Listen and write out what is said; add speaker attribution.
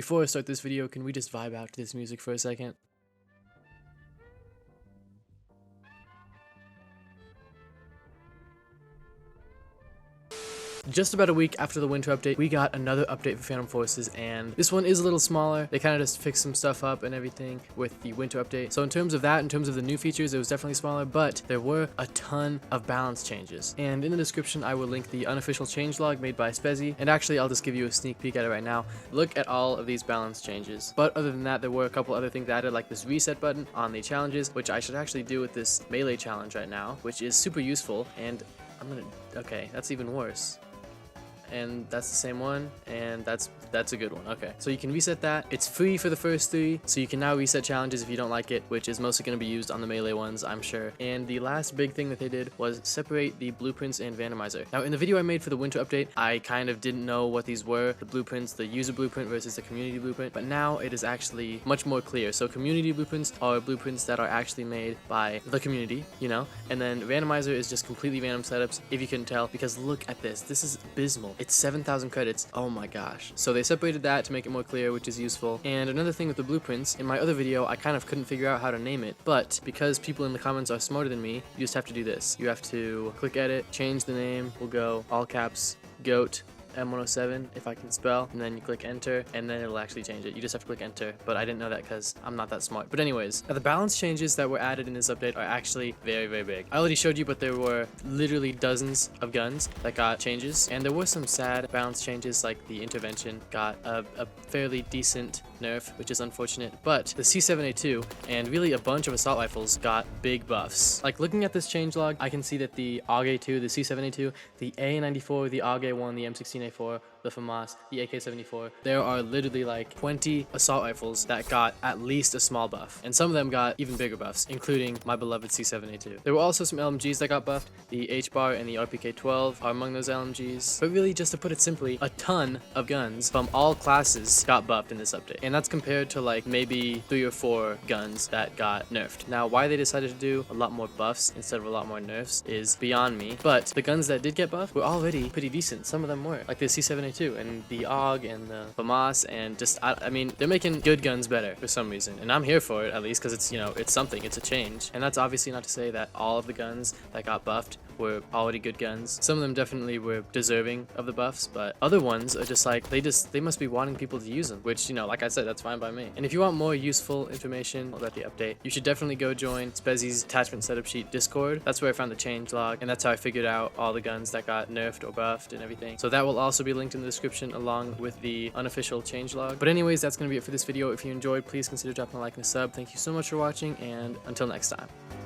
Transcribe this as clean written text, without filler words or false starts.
Speaker 1: Before I start this video, can we just vibe out to this music for a second? Just about a week after the winter update, we got another update for Phantom Forces, and this one is a little smaller. They kind of just fixed some stuff up and everything with the winter update. So in terms of that, in terms of the new features, it was definitely smaller, but there were a ton of balance changes. And in the description, I will link the unofficial changelog made by Spezzy, and actually I'll just give you a sneak peek at it right now. Look at all of these balance changes. But other than that, there were a couple other things added, like this reset button on the challenges, which I should actually do with this melee challenge right now, which is super useful. And okay, that's even worse. And that's the same one, and that's a good one. Okay, so you can reset that. It's free for the first 3, so you can now reset challenges if you don't like it, which is mostly going to be used on the melee ones, I'm sure. And the last big thing that they did was separate the blueprints and randomizer. Now, in the video I made for the winter update, I kind of didn't know what these were, the blueprints, the user blueprint versus the community blueprint, but now it is actually much more clear. So community blueprints are blueprints that are actually made by the community, you know, and then randomizer is just completely random setups, if you couldn't tell, because look at this. This is abysmal. It's 7,000 credits. Oh my gosh. So they separated that to make it more clear, which is useful. And another thing with the blueprints, in my other video, I kind of couldn't figure out how to name it, but because people in the comments are smarter than me, you just have to do this. You have to click edit, change the name, we'll go all caps, goat, M107 if I can spell, and then you click enter, and then it'll actually change it. You just have to click enter, but I didn't know that because I'm not that smart. But anyways, now the balance changes that were added in this update are actually very, very big. I already showed you, but there were literally dozens of guns that got changes, and there were some sad balance changes, like the intervention got a fairly decent nerf, which is unfortunate, but the C7A2 and really a bunch of assault rifles got big buffs. Like looking at this changelog, I can see that the AUG-A2, the C7A2, the A94, the AUG-A1, the M16A4, the FAMAS, the AK-74, there are literally like 20 assault rifles that got at least a small buff, and some of them got even bigger buffs, including my beloved C7A2. There were also some LMGs that got buffed. The H-bar and the RPK-12 are among those LMGs, but really, just to put it simply, a ton of guns from all classes got buffed in this update, and that's compared to like maybe 3 or 4 guns that got nerfed. Now, why they decided to do a lot more buffs instead of a lot more nerfs is beyond me, but the guns that did get buffed were already pretty decent. Some of them were, like the C7A2 and the AUG and the FAMAS, and just I mean, they're making good guns better for some reason, and I'm here for it, at least because it's, you know, it's something, it's a change. And that's obviously not to say that all of the guns that got buffed were already good guns. Some of them definitely were deserving of the buffs, but other ones are just like, they must be wanting people to use them, which, you know, like I said, that's fine by me. And if you want more useful information about the update, you should definitely go join Spezzy's attachment setup sheet Discord. That's where I found the changelog, and that's how I figured out all the guns that got nerfed or buffed and everything. So that will also be linked in the description along with the unofficial changelog. But anyways, that's going to be it for this video. If you enjoyed, please consider dropping a like and a sub. Thank you so much for watching, and until next time.